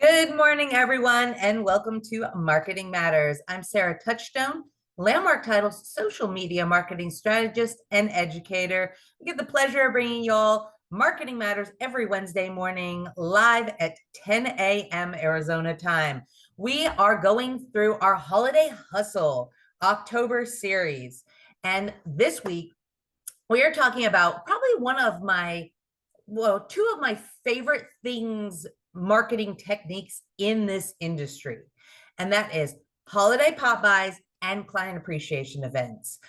Good morning, everyone, and welcome to Marketing Matters. I'm Sarah Touchstone, Landmark Title's social media marketing strategist and educator. We get the pleasure of bringing y'all Marketing Matters every Wednesday morning live at 10 a.m. Arizona time. We are going through our Holiday Hustle October series. And this week, we are talking about probably two of my favorite things, marketing techniques in this industry. And that is holiday pop-bys and client appreciation events.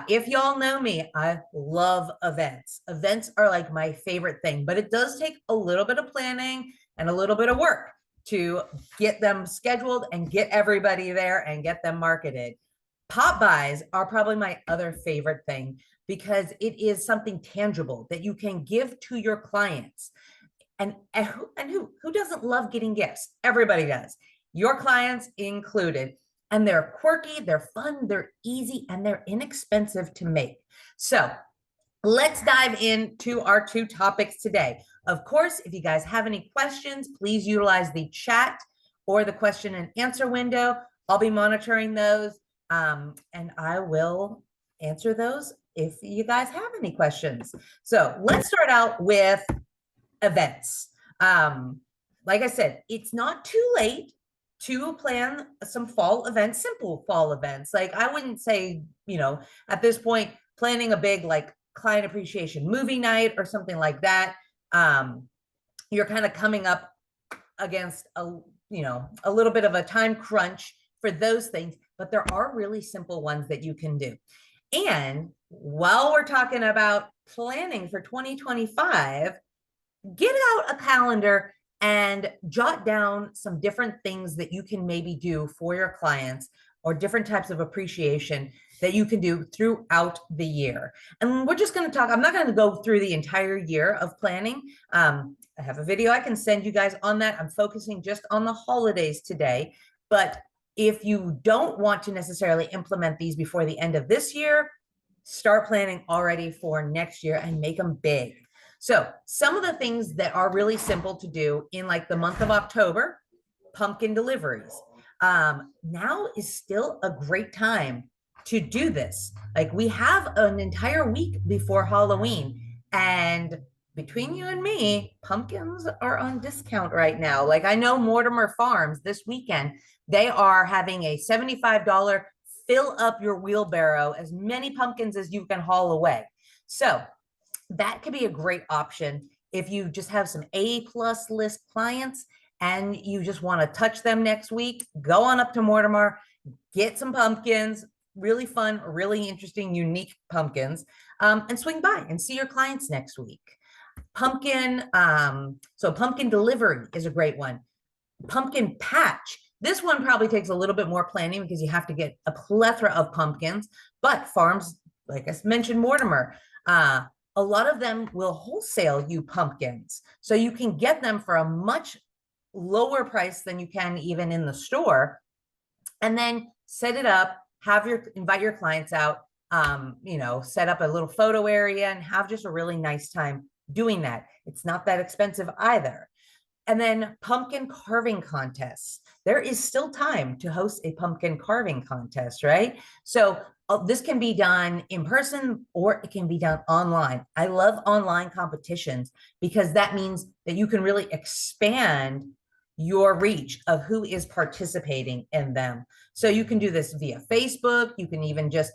If y'all know me, I love events. Events are like my favorite thing, but it does take a little bit of planning and a little bit of work to get them scheduled and get everybody there and get them marketed. Pop-bys are probably my other favorite thing because it is something tangible that you can give to your clients. And who doesn't love getting gifts? Everybody does, your clients included. And they're quirky, they're fun, they're easy, and they're inexpensive to make. So let's dive into our two topics today. Of course, if you guys have any questions, please utilize the chat or the question and answer window. I'll be monitoring those, and I will answer those if you guys have any questions. So let's start out with events. Like I said, it's not too late to plan some fall events, simple fall events. Like I wouldn't say, at this point, planning a big like client appreciation movie night or something like that. You're kind of coming up against a little bit of a time crunch for those things, but there are really simple ones that you can do. And while we're talking about planning for 2025, get out a calendar and jot down some different things that you can maybe do for your clients or different types of appreciation that you can do throughout the year. And we're just going to talk, I'm not going to go through the entire year of planning. I have a video I can send you guys on that. I'm focusing just on the holidays today. But if you don't want to necessarily implement these before the end of this year, start planning already for next year and make them big. So some of the things that are really simple to do in like the month of October, pumpkin deliveries. Now is still a great time to do this. Like we have an entire week before Halloween, and between you and me, pumpkins are on discount right now. Like I know Mortimer Farms this weekend, they are having a $75 fill up your wheelbarrow, as many pumpkins as you can haul away. So that could be a great option if you just have some A-plus list clients and you just want to touch them next week. Go on up to Mortimer, get some pumpkins, really fun, really interesting, unique pumpkins, and swing by and see your clients next week. Pumpkin delivery is a great one. Pumpkin patch. This one probably takes a little bit more planning because you have to get a plethora of pumpkins, but farms, like I mentioned, Mortimer, a lot of them will wholesale you pumpkins. So you can get them for a much lower price than you can even in the store. And then set it up, invite your clients out, set up a little photo area and have just a really nice time doing that. It's not that expensive either. And then pumpkin carving contests. There is still time to host a pumpkin carving contest, right? So this can be done in person or it can be done online. I love online competitions because that means that you can really expand your reach of who is participating in them. So you can do this via Facebook. You can even just,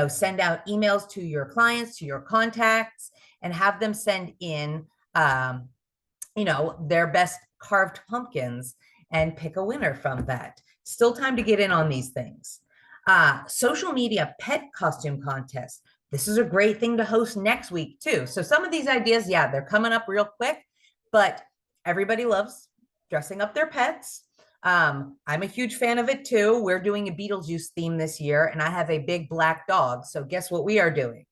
send out emails to your clients, to your contacts, and have them send in, their best carved pumpkins and pick a winner from that. Still time to get in on these things. Social media pet costume contest. This is a great thing to host next week too. So some of these ideas, yeah, they're coming up real quick, but everybody loves dressing up their pets. I'm a huge fan of it too. We're doing a Beetlejuice theme this year, and I have a big black dog. So guess what we are doing?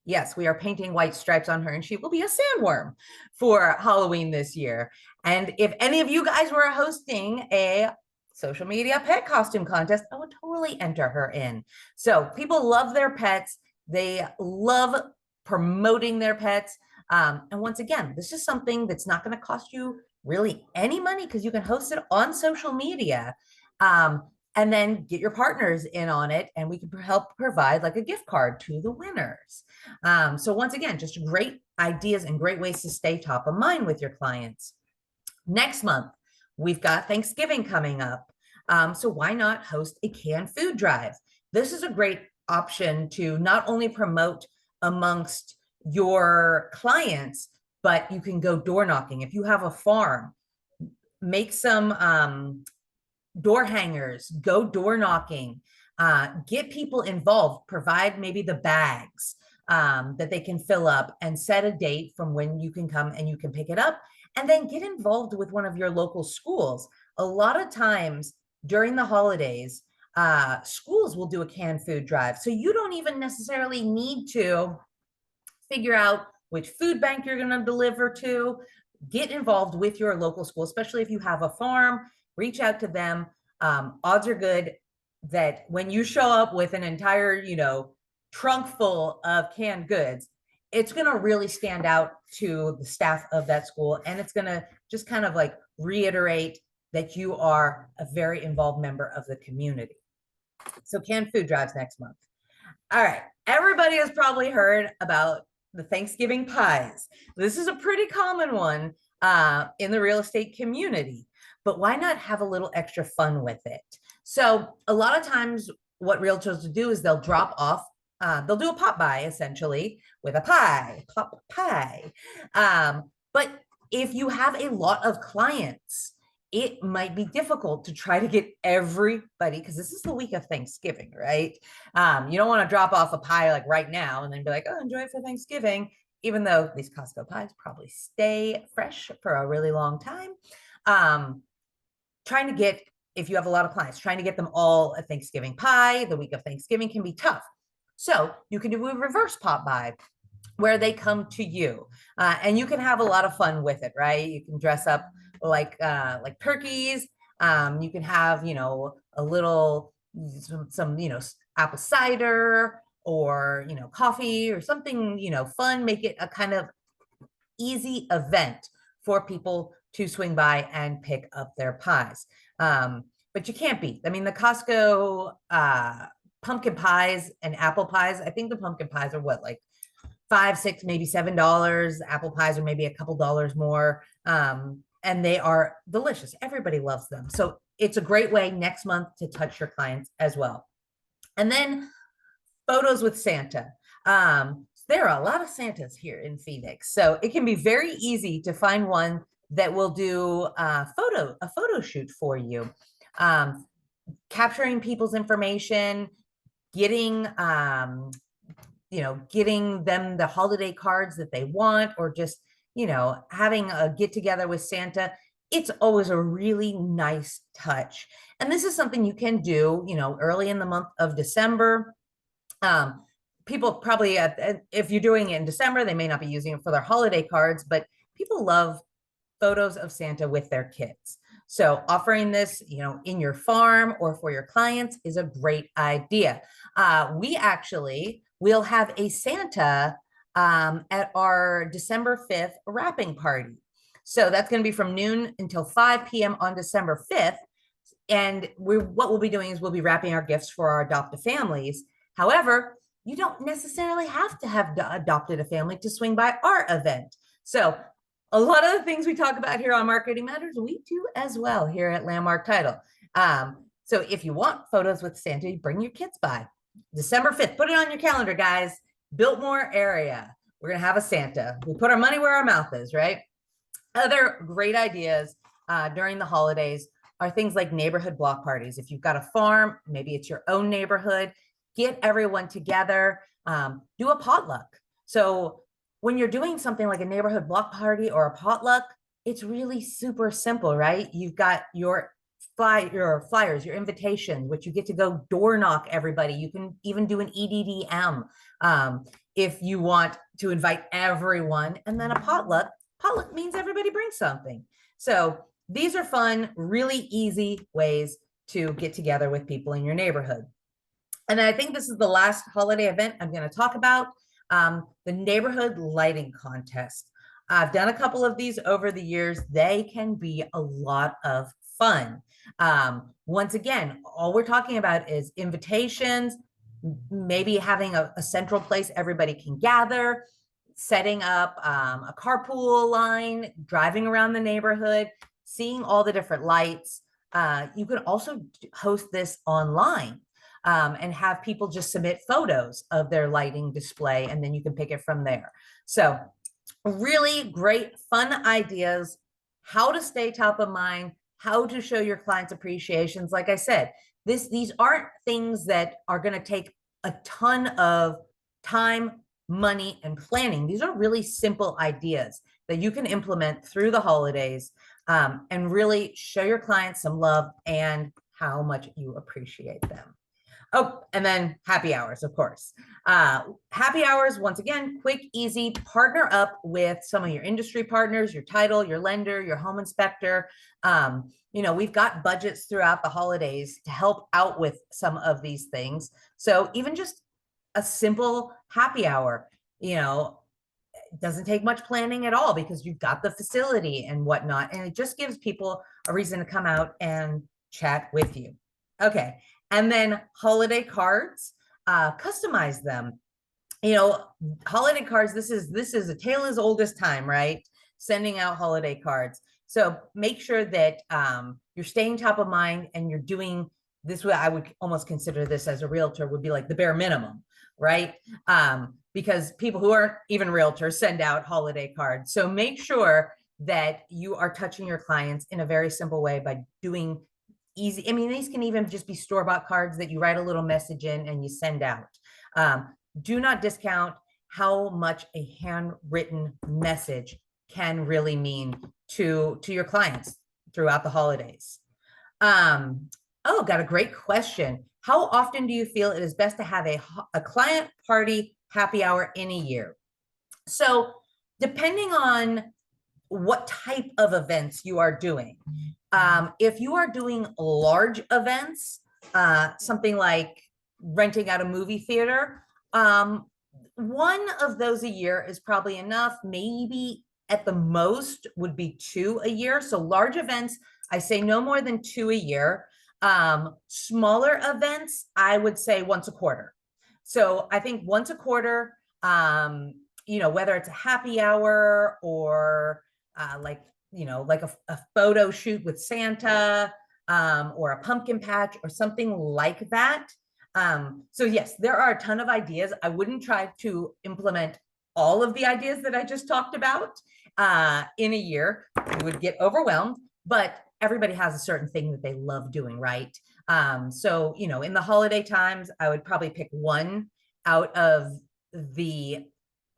Yes, we are painting white stripes on her, and she will be a sandworm for Halloween this year. And if any of you guys were hosting a social media pet costume contest, I would totally enter her in. So people love their pets. They love promoting their pets. And once again, this is something that's not going to cost you really any money because you can host it on social media. Um, and then get your partners in on it, and we can help provide like a gift card to the winners. So once again, just great ideas and great ways to stay top of mind with your clients. Next month, we've got Thanksgiving coming up. So why not host a canned food drive? This is a great option to not only promote amongst your clients, but you can go door knocking. If you have a farm, make some door hangers, go door knocking, get people involved, provide maybe the bags that they can fill up, and set a date from when you can come and you can pick it up. And then get involved with one of your local schools. A lot of times during the holidays, schools will do a canned food drive. So you don't even necessarily need to figure out which food bank you're going to deliver to. Get involved with your local school, especially if you have a farm. Reach out to them. Odds are good that when you show up with an entire, trunk full of canned goods, it's going to really stand out to the staff of that school. And it's going to just kind of like reiterate that you are a very involved member of the community. So canned food drives next month. All right. Everybody has probably heard about the Thanksgiving pies. This is a pretty common one in the real estate community, but why not have a little extra fun with it? So a lot of times what realtors will do is they'll drop off, they'll do a pop-by essentially with a pie, pop pie. But if you have a lot of clients, it might be difficult to try to get everybody, because this is the week of Thanksgiving, right? You don't want to drop off a pie like right now and then be like, oh, enjoy it for Thanksgiving, even though these Costco pies probably stay fresh for a really long time. Trying to get, if you have a lot of clients, trying to get them all a Thanksgiving pie the week of Thanksgiving can be tough. So you can do a reverse pop-by where they come to you, and you can have a lot of fun with it, right? You can dress up like turkeys. You can have, a little, some, apple cider or, coffee or something, fun. Make it a kind of easy event for people to swing by and pick up their pies. But you can't beat, I mean, the Costco pumpkin pies and apple pies. I think the pumpkin pies are what, like $5, $6, maybe $7. Apple pies are maybe a couple dollars more. And they are delicious. Everybody loves them. So it's a great way next month to touch your clients as well. And then photos with Santa. There are a lot of Santas here in Phoenix. So it can be very easy to find one that will do a photo shoot for you. Capturing people's information, getting getting them the holiday cards that they want, or just, having a get together with Santa. It's always a really nice touch. And this is something you can do, early in the month of December. People probably, if you're doing it in December, they may not be using it for their holiday cards, but people love photos of Santa with their kids. So offering this, in your farm or for your clients is a great idea. We actually will have a Santa at our December 5th wrapping party. So that's going to be from noon until 5 p.m. on December 5th. And what we'll be doing is we'll be wrapping our gifts for our adoptive families. However, you don't necessarily have to have adopted a family to swing by our event. So a lot of the things we talk about here on Marketing Matters, we do as well here at Landmark Title. So if you want photos with Santa, bring your kids by. December 5th, put it on your calendar, guys. Biltmore area. We're going to have a Santa. We put our money where our mouth is, right? Other great ideas during the holidays are things like neighborhood block parties. If you've got a farm, maybe it's your own neighborhood, get everyone together, do a potluck. So when you're doing something like a neighborhood block party or a potluck, it's really super simple, right? You've got your flyers, your invitations, which you get to go door knock everybody. You can even do an EDDM if you want to invite everyone. And then a potluck means everybody brings something. So these are fun, really easy ways to get together with people in your neighborhood. And then I think this is the last holiday event I'm going to talk about, the neighborhood lighting contest. I've done a couple of these over the years. They can be a lot of fun. Once again, all we're talking about is invitations, maybe having a central place everybody can gather, setting up a carpool line, driving around the neighborhood, seeing all the different lights. You can also host this online and have people just submit photos of their lighting display, and then you can pick it from there. So really great, fun ideas, how to stay top of mind, how to show your clients appreciations. Like I said, these aren't things that are going to take a ton of time, money, and planning. These are really simple ideas that you can implement through the holidays and really show your clients some love and how much you appreciate them. Oh, and then happy hours, of course. Happy hours, once again, quick, easy, partner up with some of your industry partners, your title, your lender, your home inspector. We've got budgets throughout the holidays to help out with some of these things. So even just a simple happy hour, it doesn't take much planning at all because you've got the facility and whatnot. And it just gives people a reason to come out and chat with you. Okay. And then holiday cards, customize them. Holiday cards, this is a tale as old as time, right? Sending out holiday cards. So make sure that you're staying top of mind and you're doing this. Way I would almost consider this as a realtor would be like the bare minimum, right? Because people who aren't even realtors send out holiday cards. So make sure that you are touching your clients in a very simple way by doing easy. I mean, these can even just be store-bought cards that you write a little message in and you send out. Do not discount how much a handwritten message can really mean to your clients throughout the holidays. Got a great question. How often do you feel it is best to have a client party happy hour in a year? So depending on what type of events you are doing, if you are doing large events, something like renting out a movie theater, one of those a year is probably enough. Maybe at the most would be 2 a year. So large events, I say no more than 2 a year. Smaller events, I would say once a quarter. So I think once a quarter, whether it's a happy hour or like a photo shoot with Santa or a pumpkin patch or something like that. So yes, there are a ton of ideas. I wouldn't try to implement all of the ideas that I just talked about in a year. You would get overwhelmed, but everybody has a certain thing that they love doing, right? So, in the holiday times, I would probably pick one out of the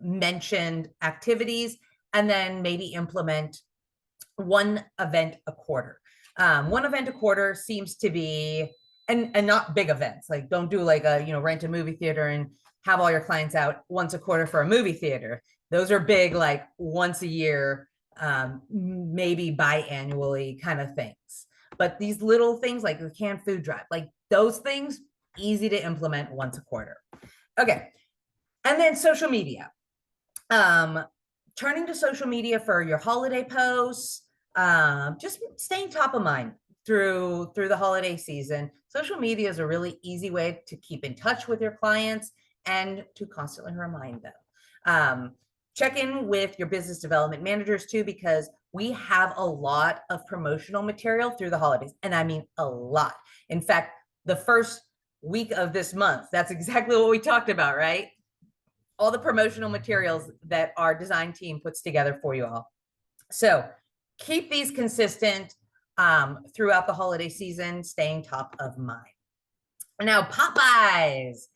mentioned activities and then maybe implement one event a quarter. One event a quarter seems to be, and not big events. Like don't do like rent a movie theater and have all your clients out once a quarter for a movie theater. Those are big, like once a year, maybe biannually kind of things. But these little things like the canned food drive, like those things, easy to implement once a quarter. Okay. And then social media. Turning to social media for your holiday posts, just staying top of mind through the holiday season. Social media is a really easy way to keep in touch with your clients and to constantly remind them. Check in with your business development managers too, because we have a lot of promotional material through the holidays. And I mean a lot. In fact, the first week of this month, that's exactly what we talked about, right? All the promotional materials that our design team puts together for you all. So keep these consistent throughout the holiday season, staying top of mind. Now, Pop-Bys.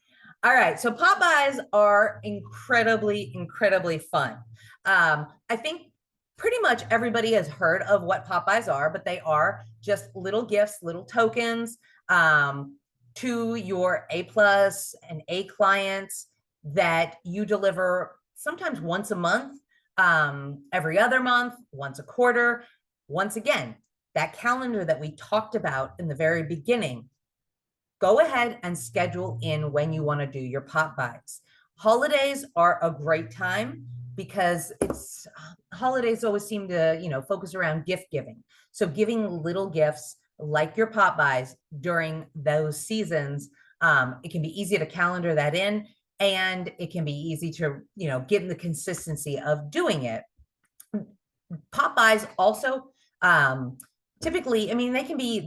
All right, so Pop-Bys are incredibly, incredibly fun. I think pretty much everybody has heard of what Pop-Bys are, but they are just little gifts, little tokens to your A+ and A clients that you deliver sometimes once a month, every other month, once a quarter. Once again, that calendar that we talked about in the very beginning, go ahead and schedule in when you want to do your Pop-Bys. Holidays are a great time because it's holidays always seem to, focus around gift giving. So giving little gifts like your Pop-Bys during those seasons, it can be easy to calendar that in, and it can be easy to, get in the consistency of doing it. Pop-Bys also, typically, I mean, they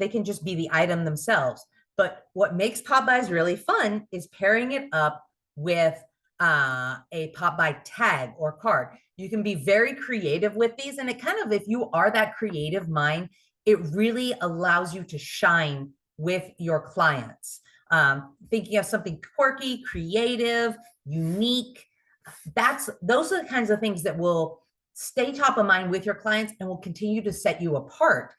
can just be the item themselves. But what makes Pop-Bys really fun is pairing it up with a Pop-By tag or card. You can be very creative with these, and it kind of, if you are that creative mind, it really allows you to shine with your clients. Thinking of something quirky, creative, unique. Those are the kinds of things that will stay top of mind with your clients and will continue to set you apart.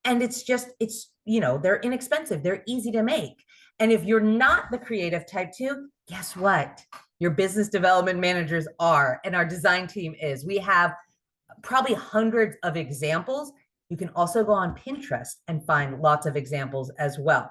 And they're inexpensive, they're easy to make. And if you're not the creative type too, guess what? Your business development managers are, and our design team is. We have probably hundreds of examples. You can also go on Pinterest and find lots of examples as well.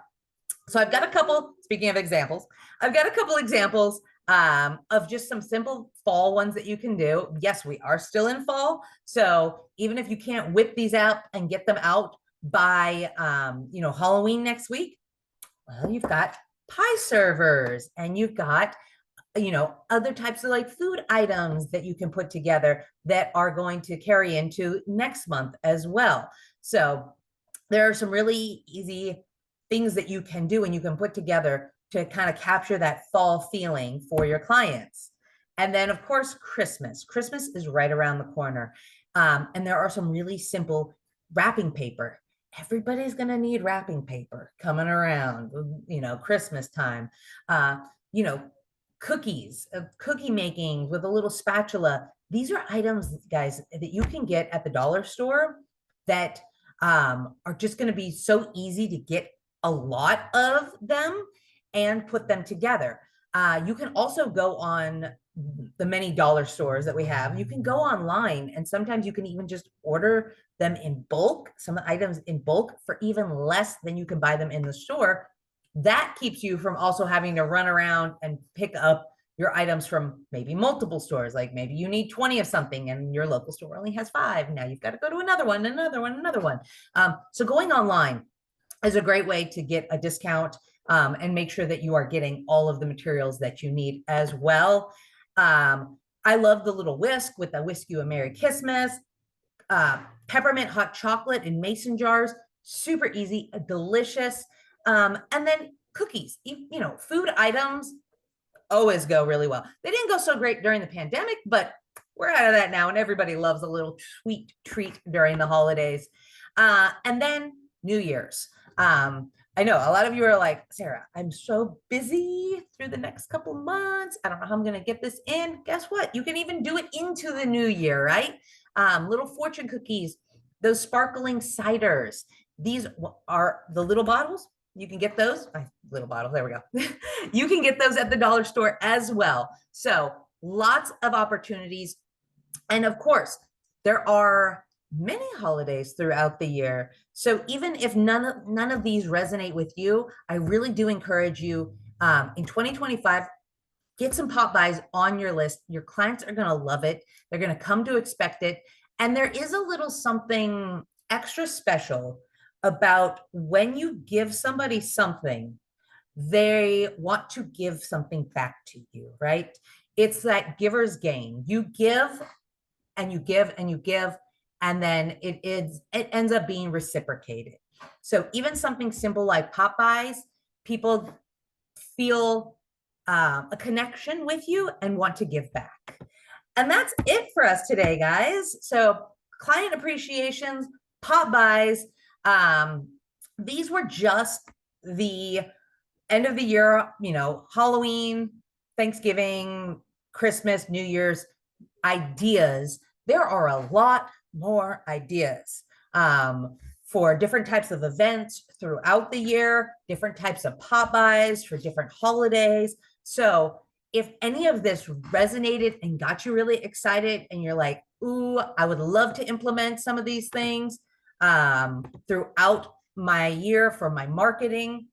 So I've got a couple, speaking of examples, I've got a couple examples of just some simple fall ones that you can do. Yes, we are still in fall. So even if you can't whip these out and get them out by, Halloween next week, well, you've got pie servers, and you've got, other types of like food items that you can put together that are going to carry into next month as well. So there are some really easy things that you can do and you can put together to kind of capture that fall feeling for your clients. And then, of course, Christmas. Christmas is right around the corner. And there are some really simple wrapping paper. Everybody's going to need wrapping paper coming around, Christmas time. Cookies, cookie making with a little spatula. These are items, guys, that you can get at the dollar store that are just going to be so easy to get a lot of them and put them together. You can also go on the many dollar stores that we have. You can go online, and sometimes you can even just order them in bulk, some items in bulk, for even less than you can buy them in the store. That keeps you from also having to run around and pick up your items from maybe multiple stores. Like maybe you need 20 of something and your local store only has 5. Now you've got to go to another one, another one, another one. So going online is a great way to get a discount, and make sure that you are getting all of the materials that you need as well. I love the little whisk with the Whisk You a Merry Christmas. Peppermint hot chocolate in mason jars, super easy, delicious. And then cookies, food items always go really well. They didn't go so great during the pandemic, but we're out of that now, and everybody loves a little sweet treat during the holidays. And then New Year's. I know a lot of you are like, Sarah, I'm so busy through the next couple months. I don't know how I'm going to get this in. Guess what? You can even do it into the new year, right? Little fortune cookies, those sparkling ciders. These are the little bottles. You can get those, little bottles, there we go. You can get those at the dollar store as well. So lots of opportunities. And of course, there are many holidays throughout the year. So even if none of these resonate with you, I really do encourage you, in 2025, get some Pop-Bys on your list. Your clients are going to love it. They're going to come to expect it. And there is a little something extra special about when you give somebody something, they want to give something back to you, right? It's that giver's gain. You give and you give and you give, and then it ends up being reciprocated. So even something simple like Pop-Bys, people feel a connection with you and want to give back. And that's it for us today, guys. So client appreciations, Pop-Bys, these were just the end of the year, Halloween, Thanksgiving, Christmas, New Year's ideas. There are a lot more ideas for different types of events throughout the year, different types of Pop-Bys for different holidays. So if any of this resonated and got you really excited and you're like, ooh, I would love to implement some of these things throughout my year for my marketing,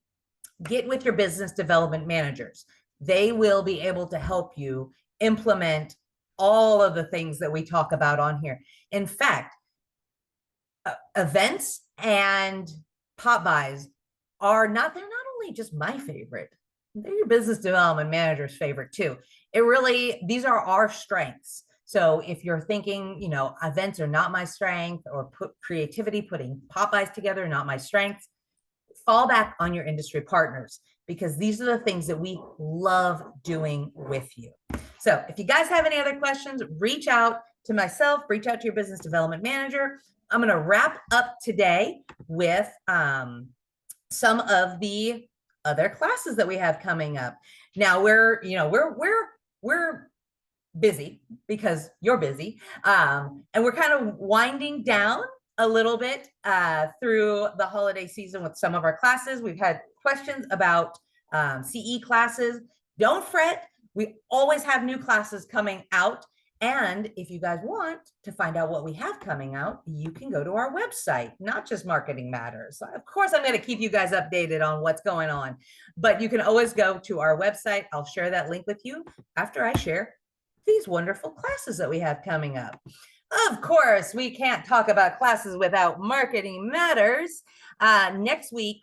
get with your business development managers. They will be able to help you implement all of the things that we talk about on here. In fact, events and Pop-Bys they're not only just my favorite, they're your business development manager's favorite too. These are our strengths. So if you're thinking, events are not my strength, or putting Pop-Bys together, not my strengths, fall back on your industry partners, because these are the things that we love doing with you. So if you guys have any other questions, reach out to myself, reach out to your business development manager. I'm going to wrap up today with some of the other classes that we have coming up. Now we're busy because you're busy, and we're kind of winding down a little bit through the holiday season with some of our classes. We've had questions about CE classes. Don't fret. We always have new classes coming out. And if you guys want to find out what we have coming out, you can go to our website, Not Just Marketing Matters. Of course, I'm going to keep you guys updated on what's going on, but you can always go to our website. I'll share that link with you after I share these wonderful classes that we have coming up. Of course, we can't talk about classes without Marketing Matters. Next week,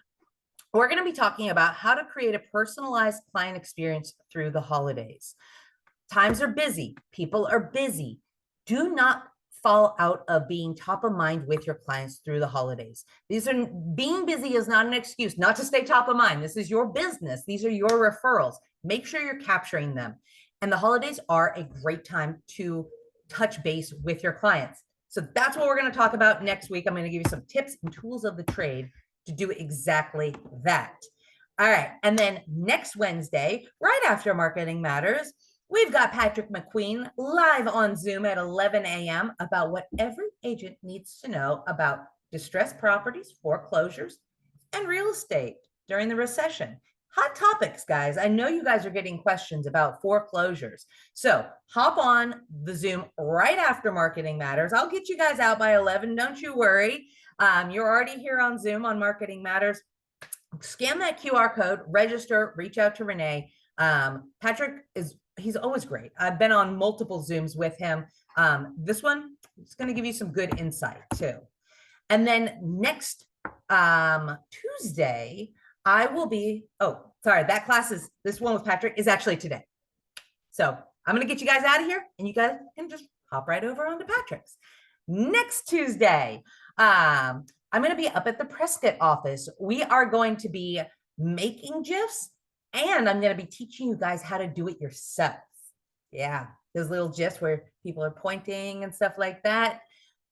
we're going to be talking about how to create a personalized client experience through the holidays. Times are busy. People are busy. Do not fall out of being top of mind with your clients through the holidays. Being busy is not an excuse not to stay top of mind. This is your business. These are your referrals. Make sure you're capturing them. And the holidays are a great time to touch base with your clients. So that's what we're going to talk about next week. I'm going to give you some tips and tools of the trade to do exactly that. All right. And then next Wednesday, right after Marketing Matters, we've got Patrick McQueen live on Zoom at 11 a.m. about what every agent needs to know about distressed properties, foreclosures, and real estate during the recession. Hot topics, guys. I know you guys are getting questions about foreclosures. So hop on the Zoom right after Marketing Matters. I'll get you guys out by 11. Don't you worry. You're already here on Zoom on Marketing Matters. Scan that QR code, register, reach out to Renee. Patrick he's always great. I've been on multiple Zooms with him. This one is going to give you some good insight too. And then next Tuesday, I will be, this one with Patrick is actually today. So I'm going to get you guys out of here and you guys can just hop right over onto Patrick's. Next Tuesday, I'm going to be up at the Prescott office. We are going to be making GIFs, and I'm going to be teaching you guys how to do it yourself. Yeah, those little GIFs where people are pointing and stuff like that.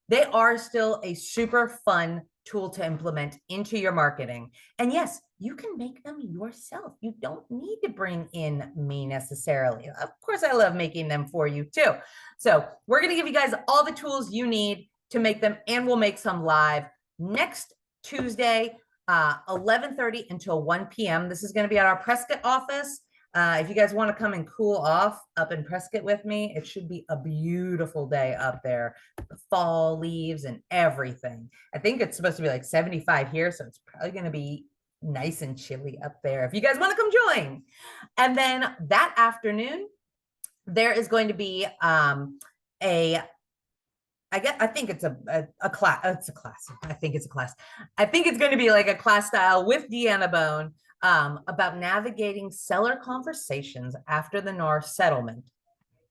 They are still a super fun tool to implement into your marketing. And yes, you can make them yourself. You don't need to bring in me necessarily. Of course, I love making them for you too. So we're going to give you guys all the tools you need to make them, and we'll make some live next Tuesday, 11:30 until 1 p.m. This is going to be at our Prescott office. If you guys want to come and cool off up in Prescott with me, it should be a beautiful day up there. The fall leaves and everything. I think it's supposed to be like 75 here, so it's probably going to be nice and chilly up there if you guys want to come join. And then that afternoon, there is going to be I think it's a class. It's a class. I think it's a class. I think it's going to be like a class style with Deanna Bone about navigating seller conversations after the NAR settlement.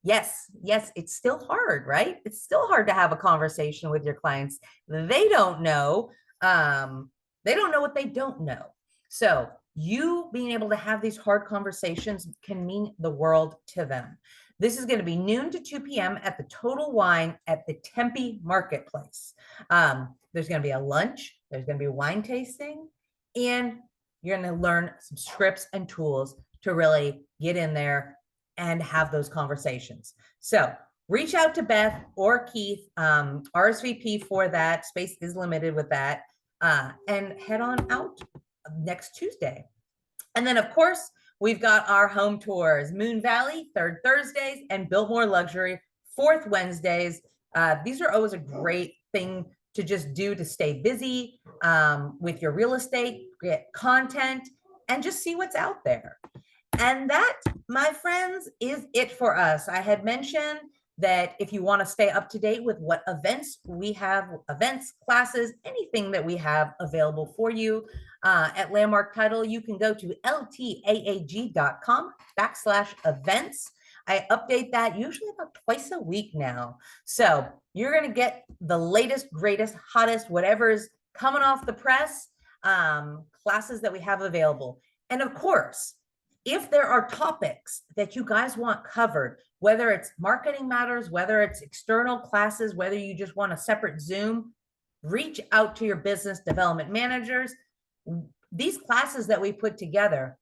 Yes, it's still hard, right? It's still hard to have a conversation with your clients. They don't know. They don't know what they don't know. So you being able to have these hard conversations can mean the world to them. This is going to be noon to 2 p.m. at the Total Wine at the Tempe Marketplace. There's going to be a lunch. There's going to be wine tasting. And you're going to learn some scripts and tools to really get in there and have those conversations. So reach out to Beth or Keith, RSVP for that. Space is limited with that. And head on out next Tuesday. And then, of course, we've got our home tours, Moon Valley, 3rd Thursdays, and Biltmore Luxury, 4th Wednesdays. These are always a great thing to just do to stay busy with your real estate, get content, and just see what's out there. And that, my friends, is it for us. I had mentioned that if you want to stay up to date with what events we have, events, classes, anything that we have available for you at Landmark Title, you can go to ltaag.com/events. I update that usually about twice a week now. So you're going to get the latest, greatest, hottest, whatever is coming off the press, classes that we have available. And of course, if there are topics that you guys want covered, whether it's marketing matters, whether it's external classes, whether you just want a separate Zoom, reach out to your business development managers. These classes that we put together,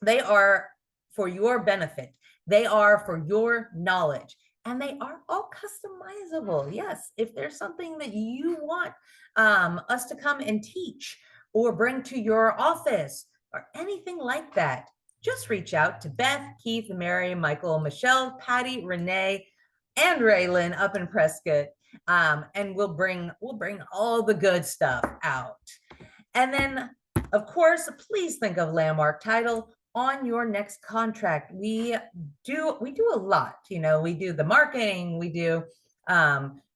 they are for your benefit. They are for your knowledge, and they are all customizable. Yes, if there's something that you want us to come and teach or bring to your office or anything like that, just reach out to Beth, Keith, Mary, Michael, Michelle, Patty, Renee, and Raylan up in Prescott. And we'll bring all the good stuff out. And then, of course, please think of Landmark Title on your next contract. We do a lot. You know, we do the marketing, we do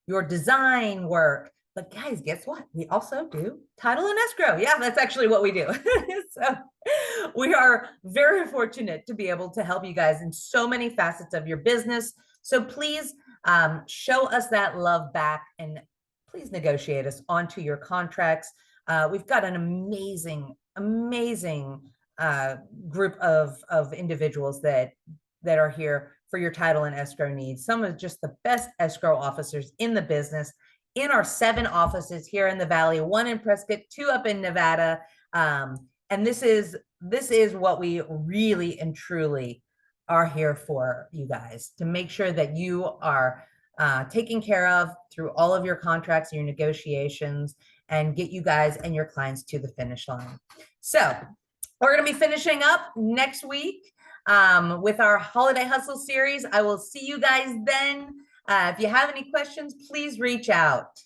your design work. But guys, guess what? We also do title and escrow. Yeah, that's actually what we do. So we are very fortunate to be able to help you guys in so many facets of your business. So please show us that love back and please negotiate us onto your contracts. We've got an amazing group of individuals that are here for your title and escrow needs. Some of just the best escrow officers in the business in our 7 offices here in the Valley, 1 in Prescott, 2 up in Nevada. And this is what we really and truly are here for, you guys, to make sure that you are taken care of through all of your contracts, your negotiations, and get you guys and your clients to the finish line. So we're going to be finishing up next week with our Holiday Hustle series. I will see you guys then. If you have any questions, please reach out.